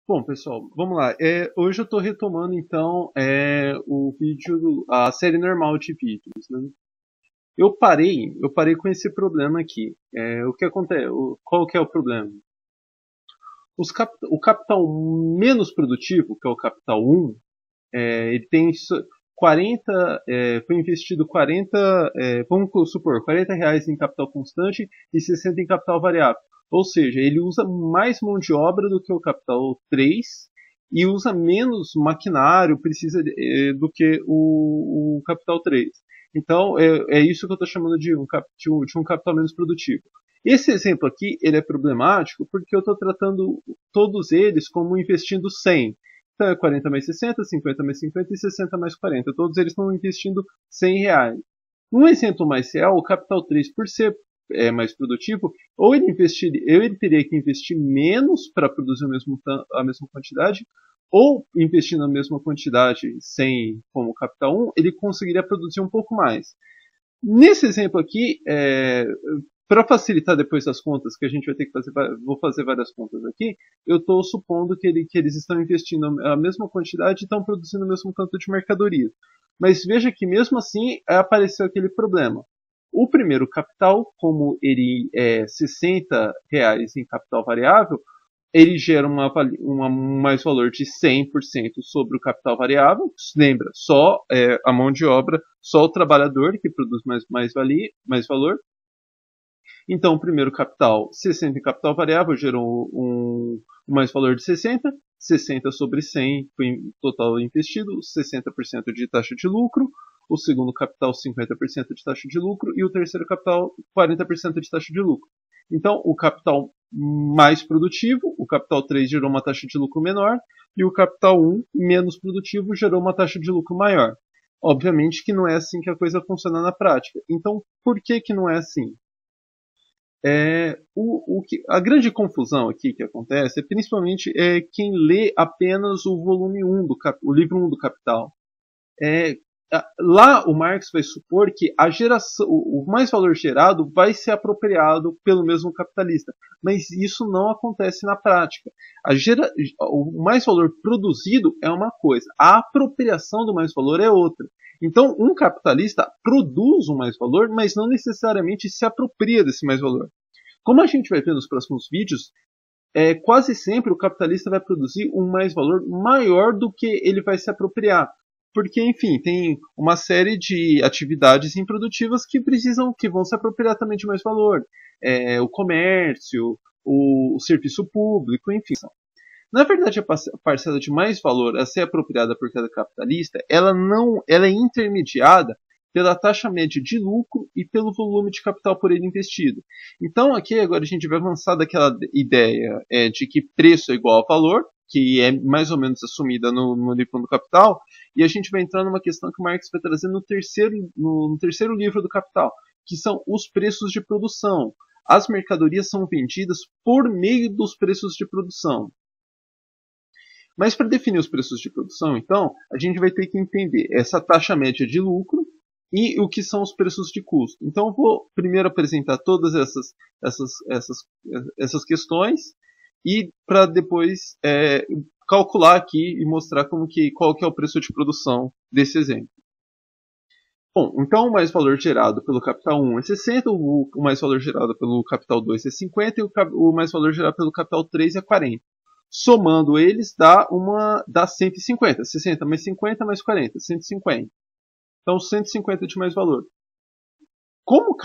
Bom, pessoal, vamos lá. Hoje eu estou retomando então o vídeo, a série normal de vídeos, né? Eu parei com esse problema aqui. O que acontece? Qual que é o problema? O capital menos produtivo, que é o capital um, ele tem 40, foi investido 40, vamos supor, R$ 40 em capital constante e 60 em capital variável. Ou seja, ele usa mais mão de obra do que o capital 3 e usa menos maquinário do que o capital 3. Então, é isso que eu estou chamando de um capital menos produtivo. Esse exemplo aqui ele é problemático porque eu estou tratando todos eles como investindo 100. Então é 40 mais 60, 50 mais 50 e 60 mais 40. Todos eles estão investindo R$ 100. Um exemplo mais real, o capital 3, por ser mais produtivo, ou ele teria que investir menos para produzir a mesma quantidade, ou investindo a mesma quantidade sem como capital 1, ele conseguiria produzir um pouco mais. Nesse exemplo aqui, para facilitar depois as contas, que a gente vai ter que fazer, vou fazer várias contas aqui, eu estou supondo que eles estão investindo a mesma quantidade e estão produzindo o mesmo tanto de mercadoria. Mas veja que mesmo assim apareceu aquele problema. O primeiro capital, como ele é R$ 60 em capital variável, ele gera um mais valor de 100% sobre o capital variável. Lembra, só a mão de obra, só o trabalhador que produz mais valor. Então, o primeiro capital, 60 em capital variável, gerou um mais valor de 60. 60 sobre 100 foi total investido, 60% de taxa de lucro. O segundo capital, 50% de taxa de lucro. E o terceiro capital, 40% de taxa de lucro. Então, o capital mais produtivo, o capital 3 gerou uma taxa de lucro menor. E o capital 1, menos produtivo, gerou uma taxa de lucro maior. Obviamente que não é assim que a coisa funciona na prática. Então, por que não é assim? A grande confusão aqui que acontece é principalmente quem lê apenas o volume 1 o livro 1 do Capital. É, Lá o Marx vai supor que o mais valor gerado vai ser apropriado pelo mesmo capitalista, mas isso não acontece na prática. O mais valor produzido é uma coisa, a apropriação do mais valor é outra. Então, um capitalista produz um mais valor, mas não necessariamente se apropria desse mais valor. Como a gente vai ver nos próximos vídeos, quase sempre o capitalista vai produzir um mais valor maior do que ele vai se apropriar. Porque, enfim, tem uma série de atividades improdutivas que vão se apropriar também de mais valor. O comércio, o serviço público, enfim. Na verdade, a parcela de mais valor a ser apropriada por cada capitalista, ela é intermediada pela taxa média de lucro e pelo volume de capital por ele investido. Então, aqui agora a gente vai avançar daquela ideia de que preço é igual a valor, que é mais ou menos assumida no livro do Capital, e a gente vai entrar numa questão que o Marx vai trazer no terceiro livro do Capital, que são os preços de produção. As mercadorias são vendidas por meio dos preços de produção. Mas para definir os preços de produção, então, a gente vai ter que entender essa taxa média de lucro e o que são os preços de custo. Então, eu vou primeiro apresentar todas essas questões e para depois calcular aqui e mostrar qual que é o preço de produção desse exemplo. Bom, então o mais valor gerado pelo capital 1 é 60, o mais valor gerado pelo capital 2 é 50 e o mais valor gerado pelo capital 3 é 40. Somando eles dá 150. 60 mais 50 mais 40, 150. Então 150 de mais valor. Como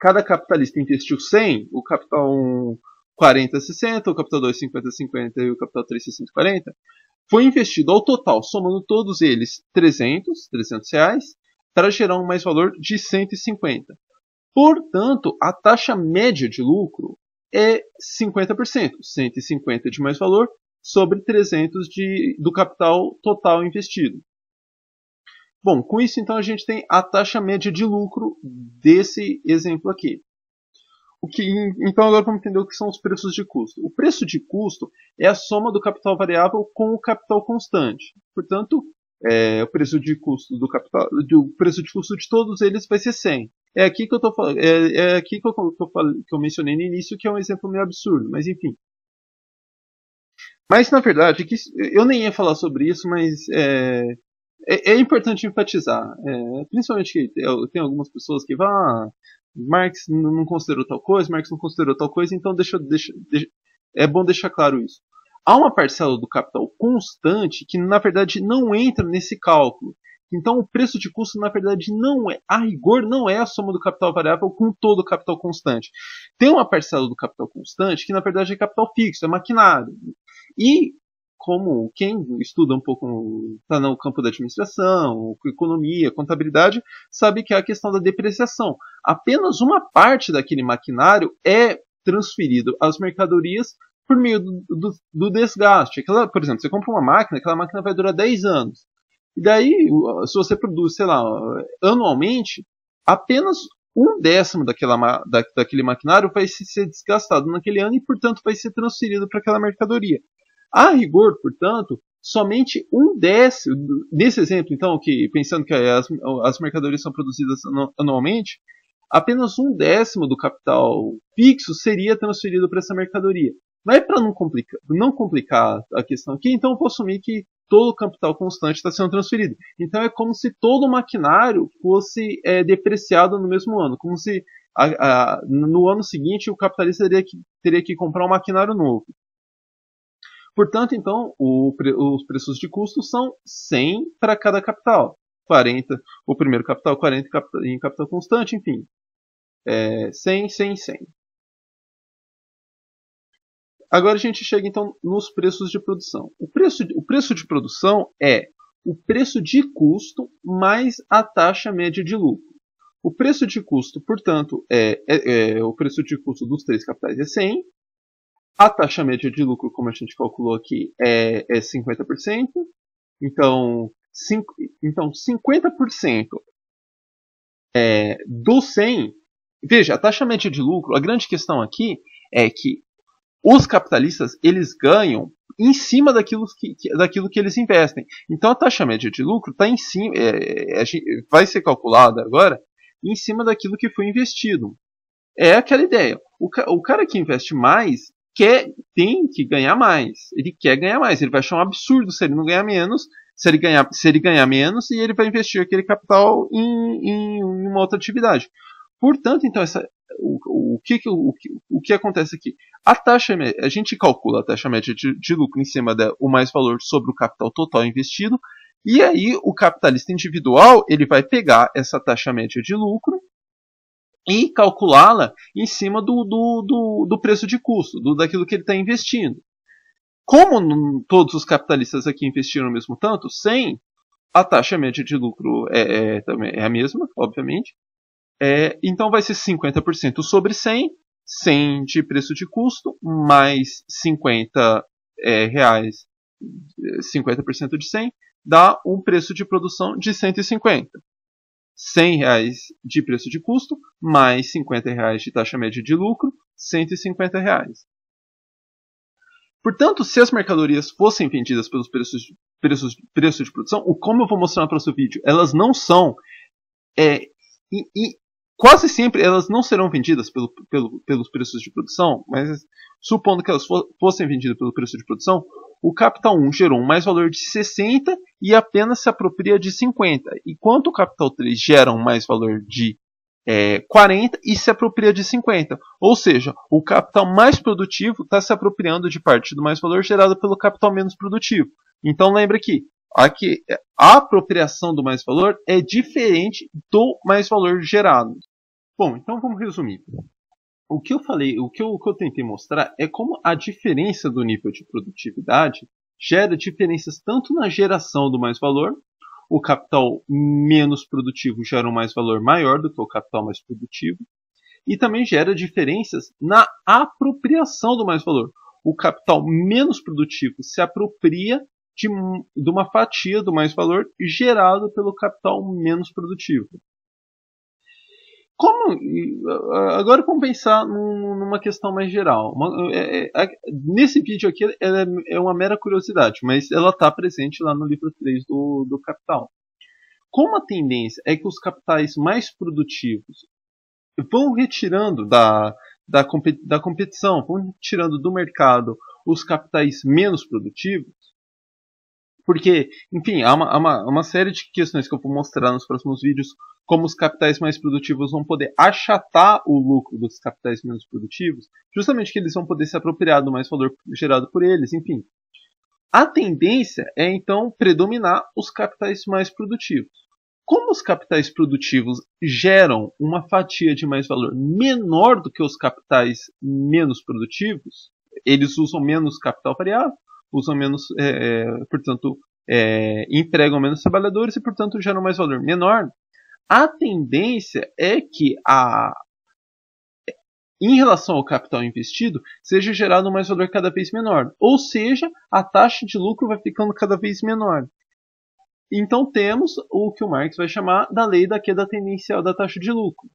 cada capitalista investiu 100, o capital 1 40, 60, o capital 2 50, 50 e o capital 3 60, 40, foi investido ao total, somando todos eles 300 reais, para gerar um mais valor de 150. Portanto, a taxa média de lucro é 50%, 150 de mais valor sobre 300 do capital total investido. Bom, com isso então a gente tem a taxa média de lucro desse exemplo aqui. Então agora vamos entender o que são os preços de custo. O preço de custo é a soma do capital variável com o capital constante. Portanto, o preço de custo o preço de custo de todos eles vai ser 100. É aqui que eu tô falando, é aqui que eu mencionei no início, que é um exemplo meio absurdo, mas enfim. Mas na verdade, eu nem ia falar sobre isso, mas é importante enfatizar, principalmente que tem algumas pessoas que vão, Marx não considerou tal coisa, Marx não considerou tal coisa, então é bom deixar claro isso. Há uma parcela do capital constante que na verdade não entra nesse cálculo. Então o preço de custo na verdade não é, a rigor não é a soma do capital variável com todo o capital constante. Tem uma parcela do capital constante que na verdade é capital fixo, é maquinário. E como quem estuda um pouco, está no campo da administração, economia, contabilidade, sabe que é a questão da depreciação. Apenas uma parte daquele maquinário é transferido às mercadorias por meio do desgaste. Por exemplo, você compra uma máquina, aquela máquina vai durar 10 anos. E daí, se você produz, sei lá, anualmente, apenas um décimo daquele maquinário vai ser desgastado naquele ano e, portanto, vai ser transferido para aquela mercadoria. A rigor, portanto, somente um décimo, nesse exemplo, então, que pensando que as mercadorias são produzidas anualmente, apenas um décimo do capital fixo seria transferido para essa mercadoria. Mas para não complicar a questão aqui, então eu vou assumir que todo o capital constante está sendo transferido. Então é como se todo o maquinário fosse depreciado no mesmo ano, como se no ano seguinte o capitalista teria que comprar um maquinário novo. Portanto, então, os preços de custo são 100 para cada capital. 40, o primeiro capital, 40 em capital constante, enfim. 100, 100, 100. Agora a gente chega, então, nos preços de produção. O preço de produção é o preço de custo mais a taxa média de lucro. O preço de custo, portanto, o preço de custo dos três capitais é 100. A taxa média de lucro, como a gente calculou aqui, é 50%. Então 50% do 100. Veja, a taxa média de lucro, a grande questão aqui é que os capitalistas eles ganham em cima daquilo que eles investem. Então a taxa média de lucro está em cima, vai ser calculada agora em cima daquilo que foi investido. É aquela ideia. O cara que investe mais tem que ganhar mais. Ele quer ganhar mais. Ele vai achar um absurdo se ele não ganhar menos. Se ele ganhar menos, e ele vai investir aquele capital em uma outra atividade. Portanto, então, o que acontece aqui? A gente calcula a taxa média de lucro em cima do mais valor sobre o capital total investido. E aí, o capitalista individual ele vai pegar essa taxa média de lucro e calculá-la em cima do preço de custo, daquilo que ele está investindo. Como todos os capitalistas aqui investiram o mesmo tanto, 100, a taxa média de lucro também é a mesma, obviamente. Então vai ser 50% sobre 100, 100 de preço de custo, mais 50 reais, 50% de 100, dá um preço de produção de 150. 100 reais de preço de custo, mais 50 reais de taxa média de lucro, 150 reais. Portanto, se as mercadorias fossem vendidas pelos preços de produção, como eu vou mostrar no próximo vídeo, elas não são, quase sempre elas não serão vendidas pelos preços de produção, mas supondo que elas fossem vendidas pelo preço de produção, o capital 1 gerou um mais valor de 60 e apenas se apropria de 50. Enquanto o capital 3 gera um mais valor de 40 e se apropria de 50. Ou seja, o capital mais produtivo está se apropriando de parte do mais valor gerado pelo capital menos produtivo. Então lembre que a apropriação do mais valor é diferente do mais valor gerado. Bom, então vamos resumir. O que eu falei, o que eu tentei mostrar é como a diferença do nível de produtividade gera diferenças tanto na geração do mais valor, o capital menos produtivo gera um mais valor maior do que o capital mais produtivo, e também gera diferenças na apropriação do mais valor. O capital menos produtivo se apropria de uma fatia do mais valor gerado pelo capital menos produtivo. Agora vamos pensar numa questão mais geral. Nesse vídeo aqui é uma mera curiosidade, mas ela está presente lá no livro 3 do Capital. Como a tendência é que os capitais mais produtivos vão retirando da competição, vão tirando do mercado os capitais menos produtivos, porque, enfim, há uma série de questões que eu vou mostrar nos próximos vídeos, como os capitais mais produtivos vão poder achatar o lucro dos capitais menos produtivos, justamente que eles vão poder se apropriar do mais valor gerado por eles, enfim. A tendência é, então, predominar os capitais mais produtivos. Como os capitais produtivos geram uma fatia de mais valor menor do que os capitais menos produtivos, eles usam menos capital variável, usam menos, portanto, empregam menos trabalhadores e, portanto, geram mais valor menor. A tendência é que em relação ao capital investido, seja gerado um mais valor cada vez menor. Ou seja, a taxa de lucro vai ficando cada vez menor. Então temos o que o Marx vai chamar da lei da queda tendencial da taxa de lucro.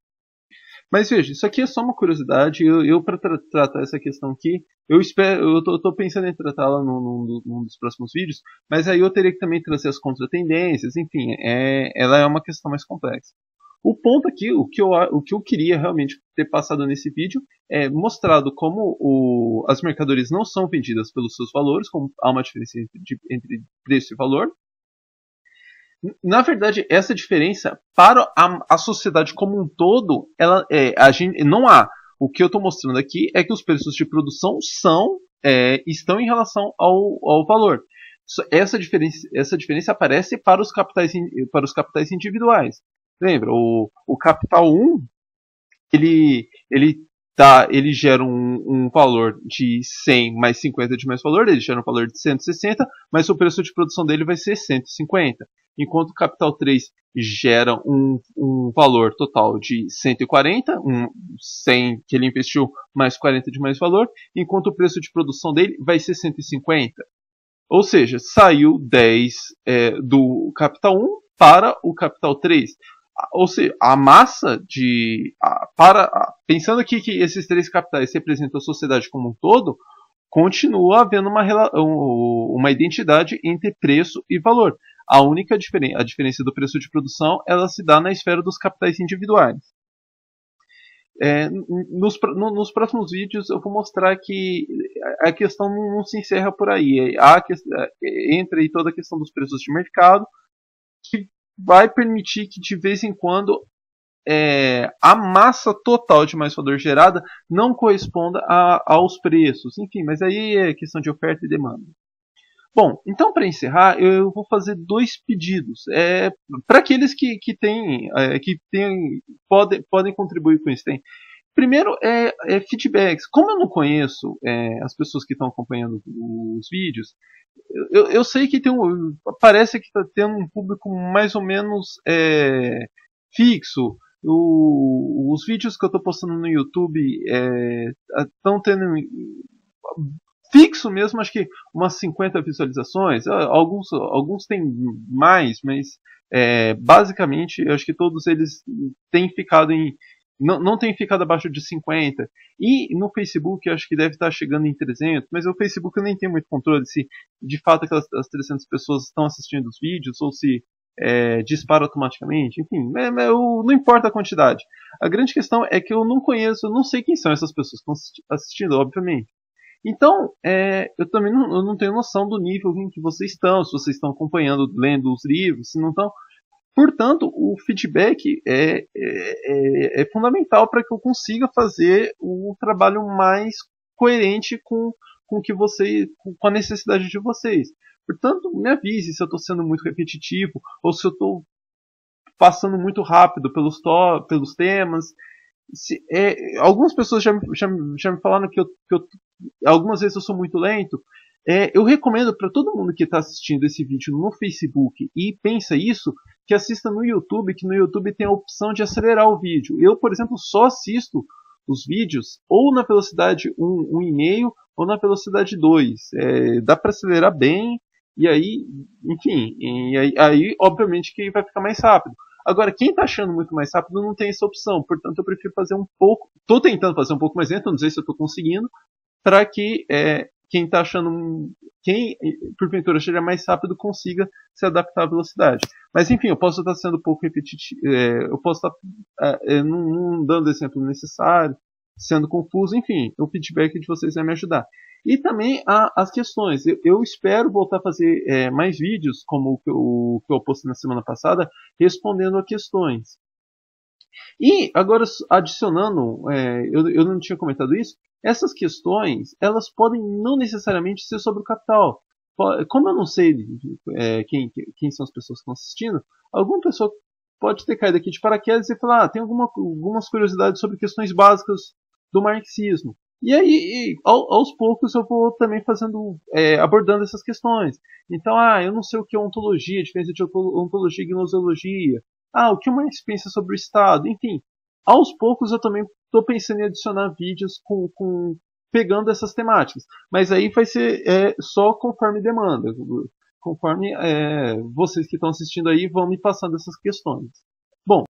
Mas veja, isso aqui é só uma curiosidade. Eu para tratar essa questão aqui, eu estou pensando em tratá-la num dos próximos vídeos, mas aí eu teria que também trazer as contratendências, enfim, ela é uma questão mais complexa. O ponto aqui, o que eu queria realmente ter passado nesse vídeo é mostrado como as mercadorias não são vendidas pelos seus valores, como há uma diferença entre preço e valor. Na verdade, essa diferença para a sociedade como um todo, não há. O que eu estou mostrando aqui é que os preços de produção estão em relação ao valor. Essa diferença aparece para os capitais individuais. Lembra, o capital 1 ele gera um valor de 100 mais 50 de mais valor, ele gera um valor de 160, mas o preço de produção dele vai ser 150. Enquanto o capital 3 gera um valor total de 140, 100 que ele investiu mais 40 de mais valor, enquanto o preço de produção dele vai ser 150. Ou seja, saiu 10 do capital 1 para o capital 3. Ou seja, a massa pensando aqui que esses três capitais representam a sociedade como um todo, continua havendo uma identidade entre preço e valor. A única diferença do preço de produção, ela se dá na esfera dos capitais individuais. Nos próximos vídeos eu vou mostrar que a questão não se encerra por aí. Entra aí toda a questão dos preços de mercado, que vai permitir que de vez em quando a massa total de mais valor gerada não corresponda aos preços. Enfim, mas aí é questão de oferta e demanda. Bom, então para encerrar, eu vou fazer dois pedidos. Para aqueles que podem contribuir com isso. Primeiro feedbacks. Como eu não conheço as pessoas que estão acompanhando os vídeos, eu sei que parece que está tendo um público mais ou menos fixo. Os vídeos que eu estou postando no YouTube estão tendo fixo mesmo, acho que umas 50 visualizações. Alguns têm mais, mas basicamente eu acho que todos eles têm ficado não tem ficado abaixo de 50. E no Facebook eu acho que deve estar chegando em 300, mas o Facebook eu nem tenho muito controle se de fato as 300 pessoas estão assistindo os vídeos ou se dispara automaticamente. Enfim, não importa a quantidade. A grande questão é que eu não sei quem são essas pessoas que estão assistindo, obviamente. Então, eu também não tenho noção do nível em que vocês estão, se vocês estão acompanhando, lendo os livros, se não estão. Portanto, o feedback é fundamental para que eu consiga fazer o trabalho mais coerente com a necessidade de vocês. Portanto, me avise se eu estou sendo muito repetitivo ou se eu estou passando muito rápido pelos temas. Algumas pessoas já me falaram que algumas vezes eu sou muito lento. Eu recomendo para todo mundo que está assistindo esse vídeo no Facebook e pensa isso, que assista no YouTube, que no YouTube tem a opção de acelerar o vídeo. Eu, por exemplo, só assisto os vídeos ou na velocidade 1,5 ou na velocidade 2. Dá para acelerar bem e aí, enfim, aí obviamente que vai ficar mais rápido. Agora, quem está achando muito mais rápido não tem essa opção, portanto eu prefiro fazer um pouco. Estou tentando fazer um pouco mais lento, não sei se eu estou conseguindo, para que quem está achando, quem porventura seja mais rápido consiga se adaptar à velocidade. Mas enfim, eu posso estar sendo um pouco repetitivo, eu posso estar não dando o exemplo necessário, sendo confuso, enfim, o feedback de vocês vai me ajudar. E também as questões. Eu espero voltar a fazer mais vídeos, como o que eu postei na semana passada, respondendo a questões. E agora, adicionando, eu não tinha comentado isso, essas questões, elas podem não necessariamente ser sobre o capital. Como eu não sei quem são as pessoas que estão assistindo, alguma pessoa pode ter caído aqui de paraquedas e falar, tem algumas curiosidades sobre questões básicas do marxismo. E aí, aos poucos, eu vou também abordando essas questões. Então, eu não sei o que é ontologia, a diferença de ontologia e gnoseologia. O que o Marx pensa sobre o Estado? Enfim, aos poucos eu também estou pensando em adicionar vídeos pegando essas temáticas. Mas aí vai ser só conforme demanda. Conforme vocês que estão assistindo aí vão me passando essas questões. Bom,